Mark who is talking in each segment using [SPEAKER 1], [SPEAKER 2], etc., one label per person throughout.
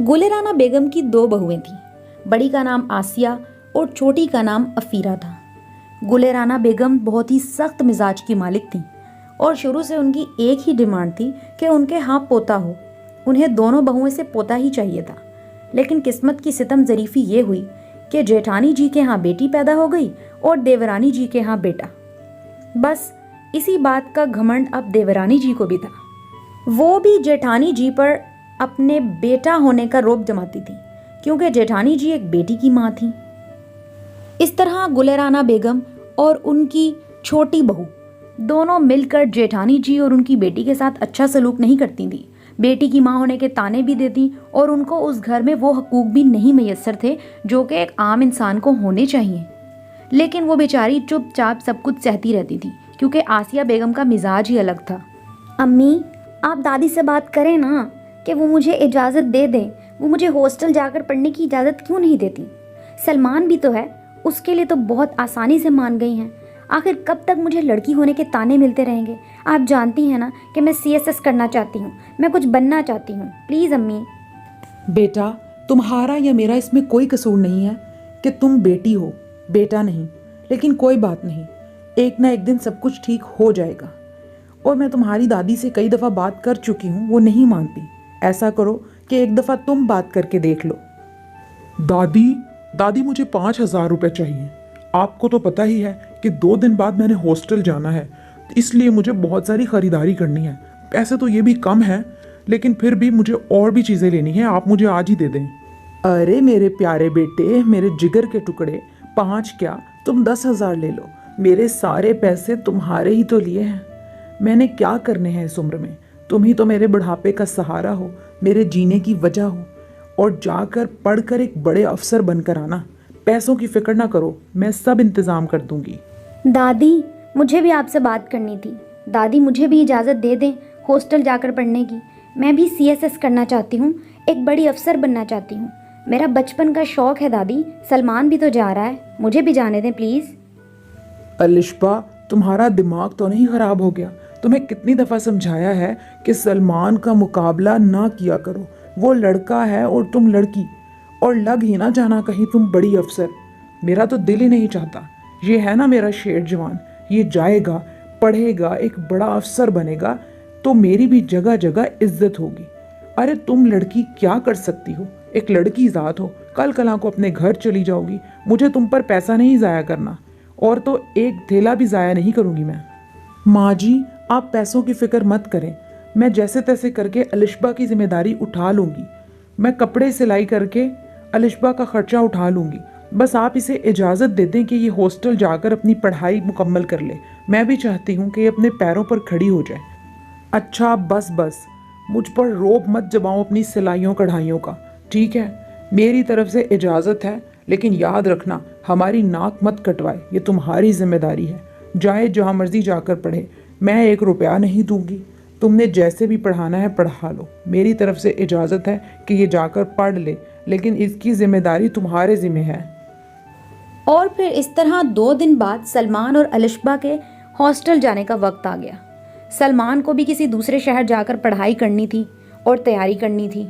[SPEAKER 1] गुलेराना बेगम की दो बहुएं थीं। बड़ी का नाम आसिया और छोटी का नाम अफीरा था। गुलेराना बेगम बहुत ही सख्त मिजाज की मालिक थीं और शुरू से उनकी एक ही डिमांड थी कि उनके यहाँ पोता हो। उन्हें दोनों बहुओं से पोता ही चाहिए था। लेकिन किस्मत की सितम ज़रीफ़ी ये हुई कि जेठानी जी के यहाँ बेटी पैदा हो गई और देवरानी जी के यहाँ बेटा। बस इसी बात का घमंड अब देवरानी जी को भी था। वो भी जेठानी जी पर अपने बेटा होने का रौब जमाती थी, क्योंकि जेठानी जी एक बेटी की माँ थी। इस तरह गुलेराना बेगम और उनकी छोटी बहू दोनों मिलकर जेठानी जी और उनकी बेटी के साथ अच्छा सलूक नहीं करती थी। बेटी की माँ होने के ताने भी देती और उनको उस घर में वो हकूक भी नहीं मैसर थे जो कि एक आम इंसान को होने चाहिए। लेकिन वो बेचारी चुपचाप सब कुछ सहती रहती थी, क्योंकि आसिया बेगम का मिजाज ही अलग था।
[SPEAKER 2] अम्मी, आप दादी से बात करें ना कि वो मुझे इजाज़त दे दें। वो मुझे हॉस्टल जाकर पढ़ने की इजाज़त क्यों नहीं देती? सलमान भी तो है, उसके लिए तो बहुत आसानी से मान गई हैं। आखिर कब तक मुझे लड़की होने के ताने मिलते रहेंगे? आप जानती हैं ना कि मैं CSS करना चाहती हूँ, मैं कुछ बनना चाहती हूँ। प्लीज़ अम्मी।
[SPEAKER 3] बेटा, तुम्हारा या मेरा इसमें कोई कसूर नहीं है कि तुम बेटी हो, बेटा नहीं। लेकिन कोई बात नहीं, एक ना एक दिन सब कुछ ठीक हो जाएगा। और मैं तुम्हारी दादी से कई दफ़ा बात कर चुकी हूँ, वो नहीं मानती। ऐसा करो कि एक दफ़ा तुम बात करके देख लो।
[SPEAKER 4] दादी मुझे 5,000 रुपये चाहिए। आपको तो पता ही है कि 2 दिन बाद मैंने हॉस्टल जाना है, इसलिए मुझे बहुत सारी ख़रीदारी करनी है। पैसे तो ये भी कम है, लेकिन फिर भी मुझे और भी चीज़ें लेनी है। आप मुझे आज ही दे दें।
[SPEAKER 3] अरे मेरे प्यारे बेटे, मेरे जिगर के टुकड़े, 5 क्या तुम 10,000 ले लो। मेरे सारे पैसे तुम्हारे ही तो लिए हैं। मैंने क्या करने हैं इस उम्र में? तुम ही तो मेरे बुढ़ापे का सहारा हो, मेरे जीने की वजह हो। और जाकर पढ़कर एक बड़े अफसर बनकर आना। पैसों की फिक्र ना करो, मैं सब इंतज़ाम कर दूंगी।
[SPEAKER 2] दादी, मुझे भी आपसे बात करनी थी। दादी, मुझे भी इजाज़त दे दें हॉस्टल जाकर पढ़ने की। मैं भी CSS करना चाहती हूँ, एक बड़ी अफसर बनना चाहती हूँ। मेरा बचपन का शौक़ है दादी। सलमान भी तो जा रहा है, मुझे भी जाने दें प्लीज़।
[SPEAKER 3] अलिशबा, तुम्हारा दिमाग तो नहीं ख़राब हो गया? तुम्हें कितनी दफ़ा समझाया है कि सलमान का मुकाबला ना किया करो। वो लड़का है और तुम लड़की, और लग ही ना जाना कहीं तुम बड़ी अफसर। मेरा तो दिल ही नहीं चाहता। ये है ना मेरा शेर जवान, ये जाएगा, पढ़ेगा, एक बड़ा अफसर बनेगा, तो मेरी भी जगह जगह इज्जत होगी। अरे तुम लड़की क्या कर सकती हो? एक लड़की ज़ात हो, कल कला को अपने घर चली जाओगी। मुझे तुम पर पैसा नहीं ज़ाया करना, और तो एक थैला भी ज़ाया नहीं करूँगी मैं। माँ जी, आप पैसों की फ़िक्र मत करें। मैं जैसे तैसे करके अलिशबा की जिम्मेदारी उठा लूँगी। मैं कपड़े सिलाई करके अलिशबा का ख़र्चा उठा लूँगी। बस आप इसे इजाज़त दे दें कि ये हॉस्टल जाकर अपनी पढ़ाई मुकम्मल कर ले। मैं भी चाहती हूँ कि ये अपने पैरों पर खड़ी हो जाए। अच्छा बस, मुझ पर रोब मत जमाओ अपनी सिलाइयों कढ़ाइयों का, ठीक है? मेरी तरफ से इजाज़त है, लेकिन याद रखना, हमारी नाक मत कटवाए। ये तुम्हारी जिम्मेदारी है। जाए जहाँ मर्जी जाकर पढ़े, मैं 1 रुपया नहीं दूंगी। तुमने जैसे भी पढ़ाना है पढ़ा लो। मेरी तरफ से इजाज़त है कि ये जाकर पढ़ ले, लेकिन इसकी जिम्मेदारी तुम्हारे ज़िम्मे है।
[SPEAKER 1] और फिर इस तरह 2 दिन बाद सलमान और अलिशबा के हॉस्टल जाने का वक्त आ गया। सलमान को भी किसी दूसरे शहर जाकर पढ़ाई करनी थी और तैयारी करनी थी।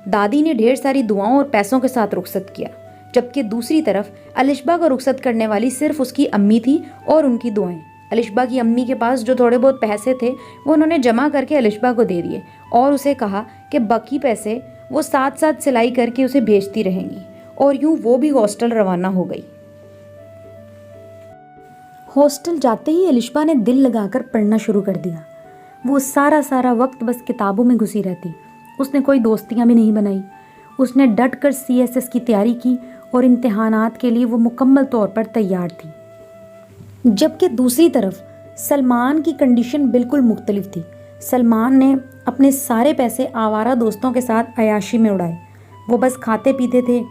[SPEAKER 1] दादी ने ढेर सारी दुआओं और पैसों के साथ रुखसत किया, जबकि दूसरी तरफ अलिशबा को रुखसत करने वाली सिर्फ उसकी अम्मी थी और उनकी दुआएं। अलिशबा की अम्मी के पास जो थोड़े बहुत पैसे थे वो उन्होंने जमा करके अलिशबा को दे दिए और उसे कहा कि बाकी पैसे वो साथ साथ सिलाई करके उसे भेजती रहेंगी। और यूं वो भी हॉस्टल रवाना हो गई। हॉस्टल जाते ही अलिशबा ने दिल लगाकर पढ़ना शुरू कर दिया। वो सारा वक्त बस किताबों में घुसी रहती। उसने कोई दोस्तियां भी नहीं बनाई। उसने डट कर CSS की तैयारी की और इम्तिहानात के लिए वो मुकम्मल तौर पर तैयार थी। जबकि दूसरी तरफ सलमान की कंडीशन बिल्कुल मुख्तलिफ थी। सलमान ने अपने सारे पैसे आवारा दोस्तों के साथ अयाशी में उड़ाए। वो बस खाते पीते थे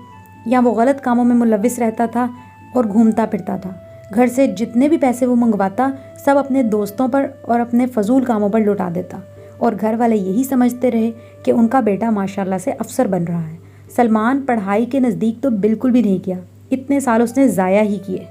[SPEAKER 1] या वो गलत कामों में मुलविस रहता था और घूमता फिरता था। घर से जितने भी पैसे वो मंगवाता सब अपने दोस्तों पर और अपने फजूल कामों पर लुटा देता, और घर वाले यही समझते रहे कि उनका बेटा माशाल्लाह से अफसर बन रहा है। सलमान पढ़ाई के नज़दीक तो बिल्कुल भी नहीं किया। इतने साल उसने ज़ाया ही किए।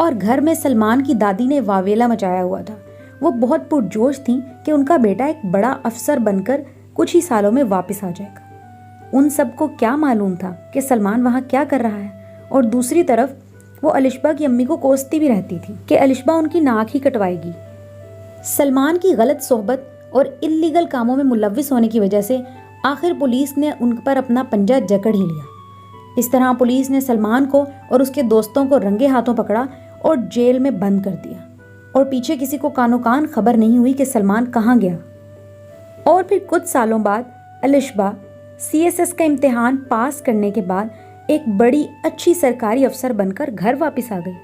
[SPEAKER 1] और घर में सलमान की दादी ने वावेला मचाया हुआ था। वो बहुत पुरजोश थी कि उनका बेटा एक बड़ा अफसर बनकर कुछ ही सालों में वापस आ जाएगा। उन सबको क्या मालूम था कि सलमान वहाँ क्या कर रहा है। और दूसरी तरफ वो अलिशबा की अम्मी को कोसती भी रहती थी कि अलिशबा उनकी नाक ही कटवाएगी। सलमान की गलत सोहबत और इल्लीगल कामों में मुलव्विस होने की वजह से आखिर पुलिस ने उन पर अपना पंजा जकड़ ही लिया। इस तरह पुलिस ने सलमान को और उसके दोस्तों को रंगे हाथों पकड़ा और जेल में बंद कर दिया, और पीछे किसी को कानो कान खबर नहीं हुई कि सलमान कहाँ गया। और फिर कुछ सालों बाद अलिशबा CSS का इम्तिहान पास करने के बाद एक बड़ी अच्छी सरकारी अफसर बनकर घर वापस आ गई।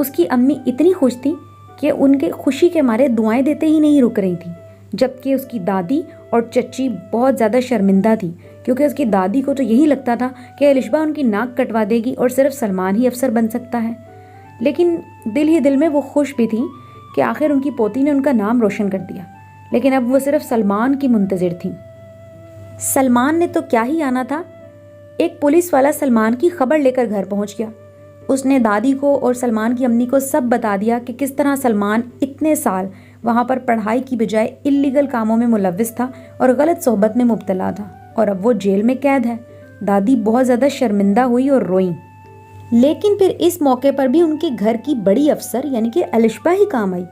[SPEAKER 1] उसकी अम्मी इतनी खुश थी कि उनके खुशी के मारे दुआएं देते ही नहीं रुक रही थी, जबकि उसकी दादी और चच्ची बहुत ज़्यादा शर्मिंदा थी, क्योंकि उसकी दादी को तो यही लगता था कि अलिशबा उनकी नाक कटवा देगी और सिर्फ सलमान ही अफसर बन सकता है। लेकिन दिल ही दिल में वो खुश भी थी कि आखिर उनकी पोती ने उनका नाम रोशन कर दिया। लेकिन अब वो सिर्फ सलमान की मुंतज़िर थी। सलमान ने तो क्या ही आना था। एक पुलिस वाला सलमान की खबर लेकर घर पहुंच गया। उसने दादी को और सलमान की अम्मी को सब बता दिया कि किस तरह सलमान इतने साल वहाँ पर पढ़ाई की बजाय इल्लीगल कामों में मुलव्विस था और गलत सोहबत में मुब्तला था, और अब वो जेल में कैद है। दादी बहुत ज़्यादा शर्मिंदा हुई और रोई। लेकिन फिर इस मौके पर भी उनके घर की बड़ी अफसर यानी कि अलिशबा ही काम आई,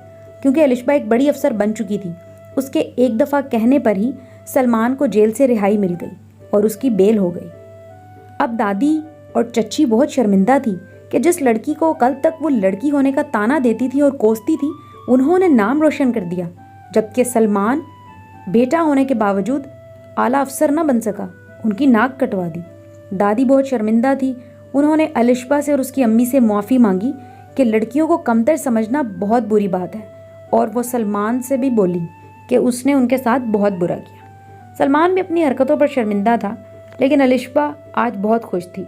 [SPEAKER 1] क्योंकि अलिशबा एक बड़ी अफसर बन चुकी थी। उसके एक दफ़ा कहने पर ही सलमान को जेल से रिहाई मिल गई और उसकी बेल हो गई। अब दादी और चच्ची बहुत शर्मिंदा थी कि जिस लड़की को कल तक वो लड़की होने का ताना देती थी और कोसती थी, उन्होंने नाम रोशन कर दिया, जबकि सलमान बेटा होने के बावजूद आला अफसर न बन सका, उनकी नाक कटवा दी। दादी बहुत शर्मिंदा थी। उन्होंने अलिशबा से और उसकी अम्मी से माफ़ी मांगी कि लड़कियों को कमतर समझना बहुत बुरी बात है, और वो सलमान से भी बोली कि उसने उनके साथ बहुत बुरा किया। सलमान भी अपनी हरकतों पर शर्मिंदा था, लेकिन अलिशबा आज बहुत खुश थी।